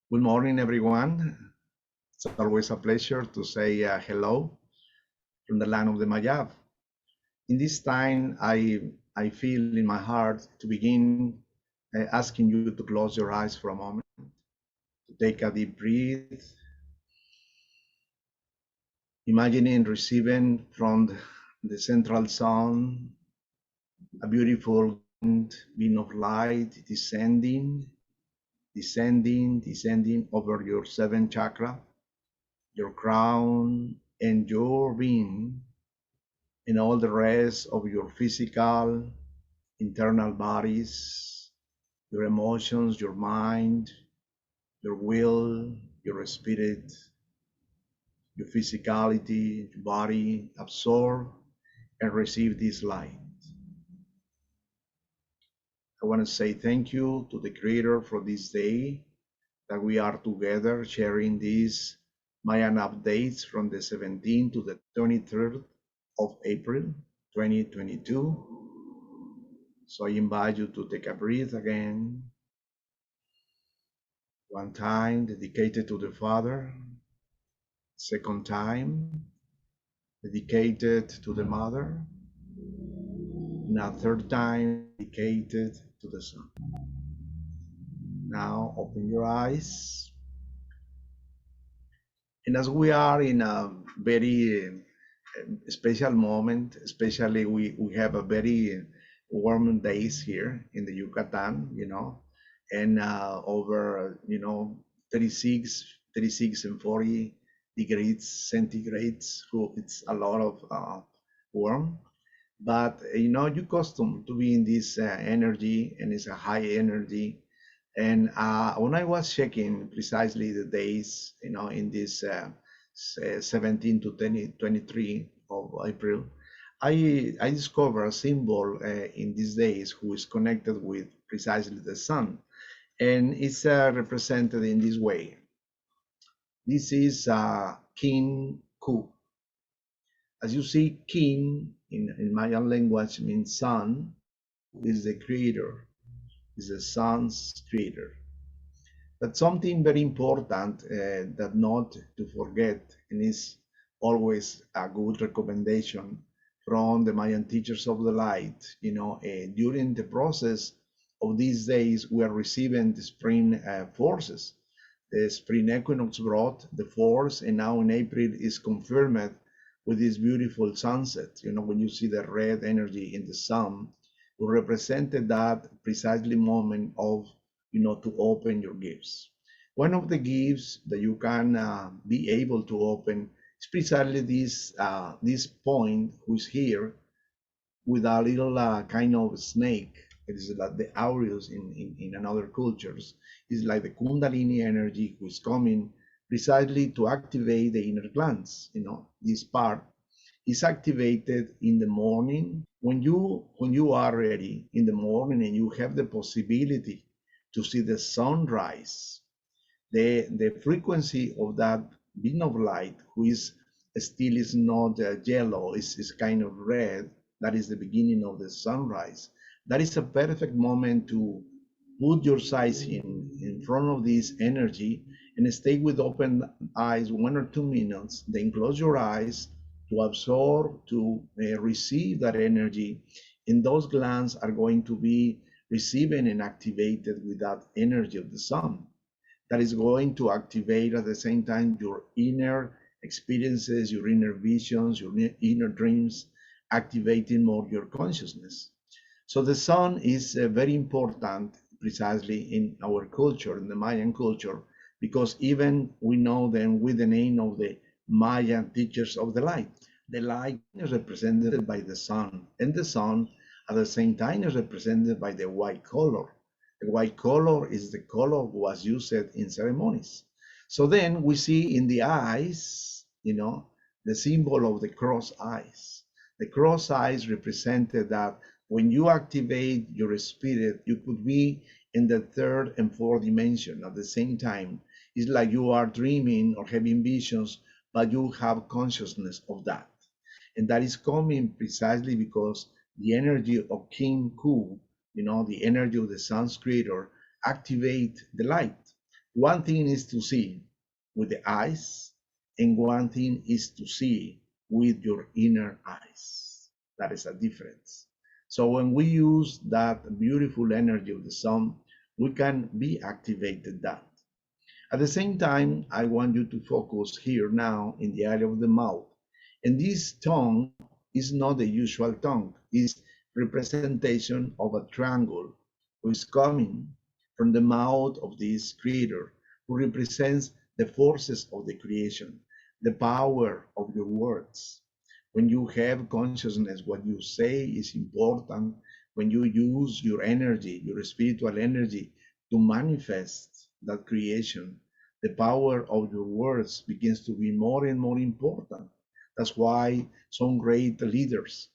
Good morning, everyone. It's always a pleasure to say hello from the land of the Mayab. In this time, I feel in my heart to begin asking you to close your eyes for a moment, to take a deep breath, imagining receiving from the central sun a beautiful beam of light descending over your seventh chakra, your crown, and your being and all the rest of your physical, internal bodies, your emotions, your mind, your will, your spirit, your physicality, your body, absorb and receive this light. I want to say thank you to the Creator for this day that we are together sharing these Mayan updates from the 17th to the 23rd of April 2022. So I invite you to take a breath again. One time dedicated to the Father. Second time dedicated to the Mother. And a third time dedicated to the Son. Now open your eyes. And as we are in a very special moment, especially we have a very warm days here in the Yucatan, and over, 36 and 40 degrees centigrades. So it's a lot of warm. But, you custom to be in this energy, and it's a high energy. And when I was checking precisely the days, in this 17 to 23 of April, I discovered a symbol in these days who is connected with precisely the sun. And it's represented in this way. This is King Ku. As you see, King in Mayan language means sun, is the creator, is the sun's creator. But something very important that not to forget, and is always a good recommendation from the Mayan teachers of the light, during the process of these days, we are receiving the spring forces. The spring equinox brought the force, and now in April is confirmed with this beautiful sunset. When you see the red energy in the sun, you represented that precisely moment of, to open your gifts. One of the gifts that you can be able to open is precisely this point who's here with a little kind of snake. It is like the aureus in another cultures. It's like the Kundalini energy who is coming precisely to activate the inner glands. This part is activated in the morning when you are ready in the morning and you have the possibility to see the sunrise. The frequency of that beam of light, who is still is not yellow, is kind of red. That is the beginning of the sunrise. That is a perfect moment to put your sight in front of this energy and stay with open eyes 1 or 2 minutes. Then close your eyes to absorb, to receive that energy. And those glands are going to be receiving and activated with that energy of the sun. That is going to activate at the same time your inner experiences, your inner visions, your inner dreams, activating more your consciousness. So the sun is very important precisely in our culture, in the Mayan culture, because even we know them with the name of the Mayan teachers of the light. The light is represented by the sun, and the sun at the same time is represented by the white color. The white color is the color was used in ceremonies. So then we see in the eyes, the symbol of the cross eyes. The cross eyes represented that when you activate your spirit, you could be in the third and fourth dimension at the same time. It's like you are dreaming or having visions, but you have consciousness of that. And that is coming precisely because the energy of King Ku, the energy of the sun's creator, activate the light. One thing is to see with the eyes, and one thing is to see with your inner eyes. That is a difference. So when we use that beautiful energy of the sun, we can be activated that. At the same time, I want you to focus here now in the area of the mouth. And this tongue is not the usual tongue, it's representation of a triangle who is coming from the mouth of this creator, who represents the forces of the creation, the power of your words. When you have consciousness, what you say is important. When you use your energy, your spiritual energy, to manifest that creation, the power of your words begins to be more and more important. That's why some great leaders,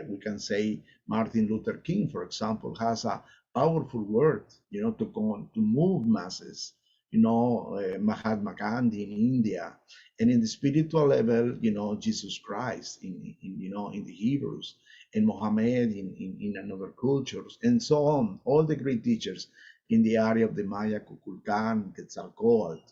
we can say Martin Luther King, for example, has a powerful word, to move masses. Mahatma Gandhi in India, and in the spiritual level, Jesus Christ in the Hebrews, and Mohammed in another cultures, and so on. All the great teachers in the area of the Maya, Kukulkan, Quetzalcoatl,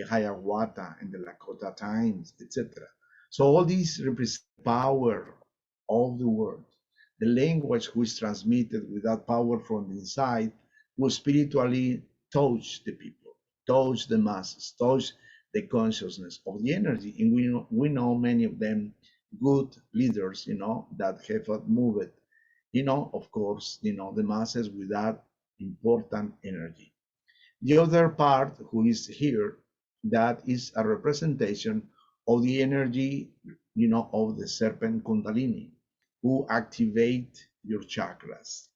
Hiawatha, and the Lakota times, etc. So all these represent power of the word. The language which is transmitted without power from the inside will spiritually touch the people, touch the masses, touch the consciousness of the energy. And we know many of them good leaders, that have moved, of course, the masses with that important energy. The other part who is here, that is a representation of the energy, of the serpent Kundalini, who activate your chakras,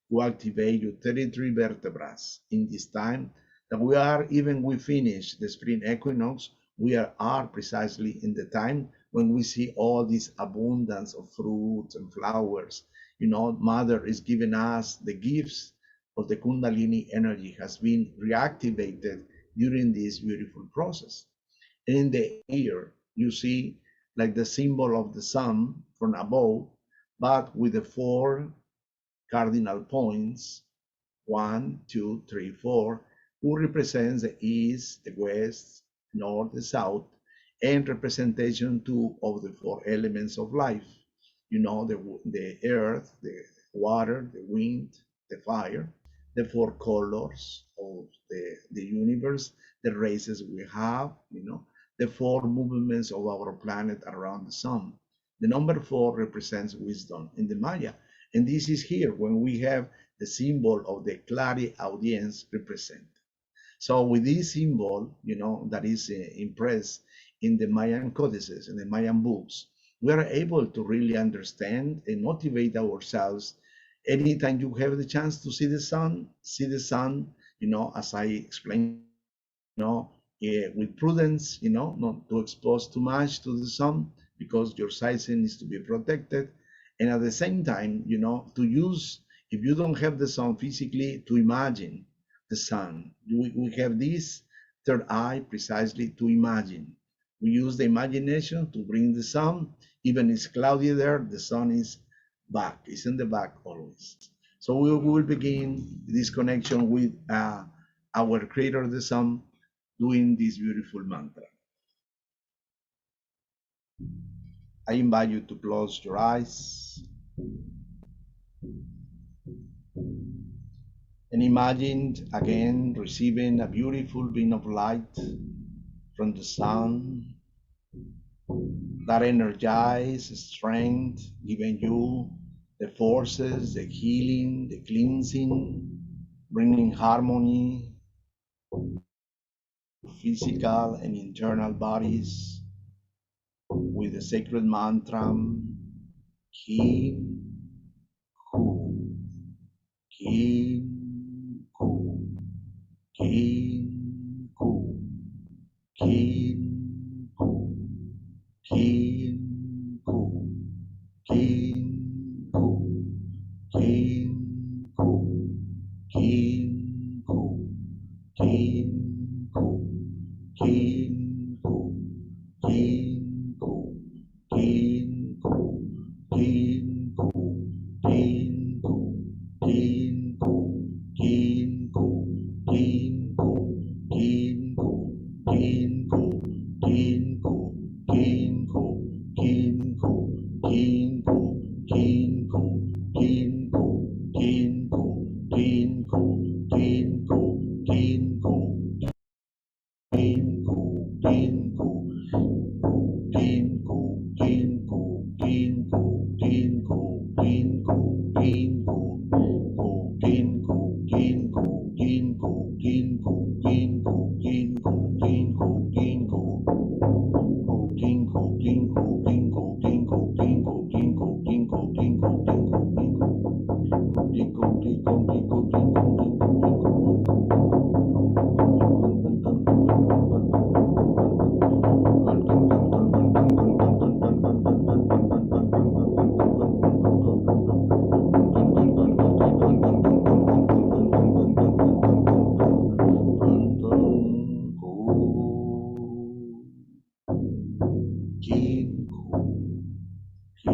who activate your 33 vertebrae in this time that we finish the spring equinox, we are precisely in the time when we see all this abundance of fruits and flowers. Mother is giving us the gifts of the Kundalini energy has been reactivated during this beautiful process. And in the air, you see like the symbol of the sun from above, but with the four cardinal points, 1, 2, 3, 4, who represents the east, the west, north, the south, and representation too of the four elements of life. The earth, the water, the wind, the fire, the four colors of the universe, the races we have, the four movements of our planet around the sun. The number 4 represents wisdom in the Maya. And this is here when we have the symbol of the clari audience represent. So with this symbol, that is impressed in the Mayan codices, in the Mayan books, we are able to really understand and motivate ourselves. Anytime you have the chance to see the sun, as I explained, with prudence, not to expose too much to the sun because your sight needs to be protected. And at the same time, to use, if you don't have the sun physically, to imagine the sun. We have this third eye precisely to imagine. We use the imagination to bring the sun. Even it's cloudy there, the sun is back, it's in the back always. So we will begin this connection with our creator, the sun, doing this beautiful mantra. I invite you to close your eyes and imagine again receiving a beautiful beam of light from the sun that energizes strength, giving you the forces, the healing, the cleansing, bringing harmony to physical and internal bodies with the sacred mantra Kim Ku, Kim Ku, Kim Ku, Kim Ku, Kim Ku, Kim Ku, Kim Ku, Kim Ku, Kim Ku, Kim Ku, Kim Ku, Kim Ku, Kim Ku, Kim Ku, Kim Ku, Kim Ku, Kim Ku, Kim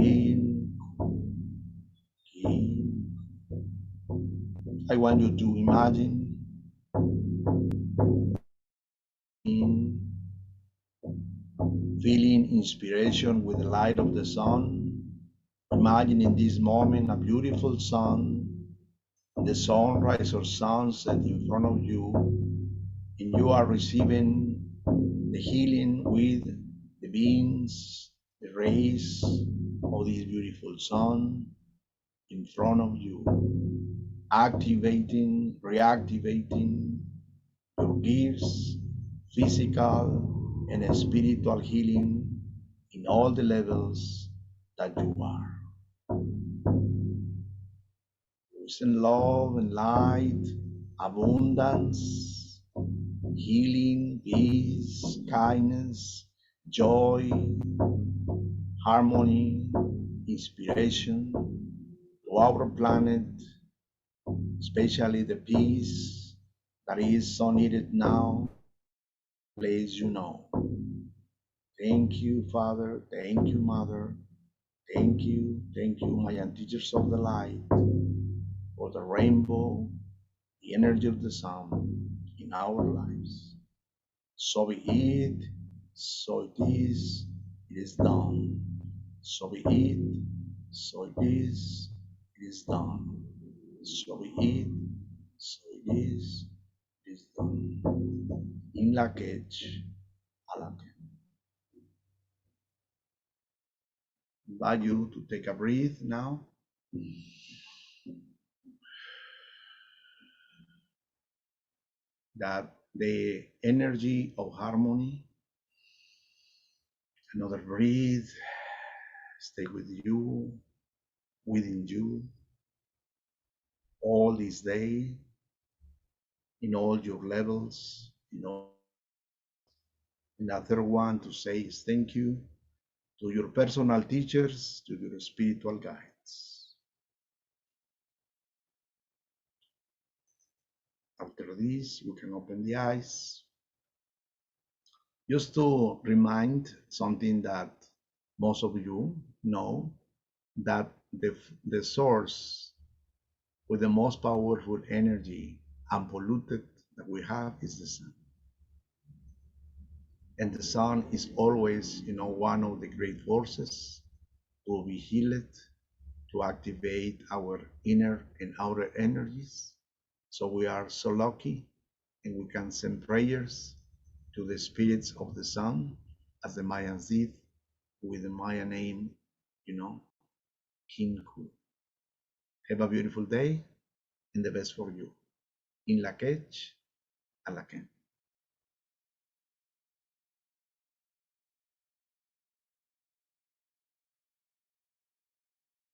in, in. I want you to imagine in feeling inspiration with the light of the sun. Imagine in this moment a beautiful sun, the sunrise or sunset in front of you, and you are receiving the healing with the beams, the rays of this beautiful sun in front of you, activating, reactivating your gifts, physical and spiritual healing in all the levels that you are. Send love and light, abundance, healing, peace, kindness, joy, harmony, inspiration to our planet, especially the peace that is so needed now, place you know. Thank you, Father. Thank you, Mother. Thank you, Mayan teachers of the light, for the rainbow, the energy of the sun in our lives. So be it, so it is done. So be it, so it is done. So be it, so it is done. In lak'ech, alak'ech. Invite you to take a breath now. That the energy of harmony, another breath, stay with you, within you, all this day, in all your levels, Another one to say is thank you to your personal teachers, to your spiritual guides. After this, we can open the eyes. Just to remind something that most of you know, that the source with the most powerful energy unpolluted that we have is the sun. And the sun is always, one of the great forces to be healed, to activate our inner and outer energies. So we are so lucky, and we can send prayers to the spirits of the sun, as the Mayans did with the Maya name, Kinku. Have a beautiful day, and the best for you. In lak'ech, alak'ech.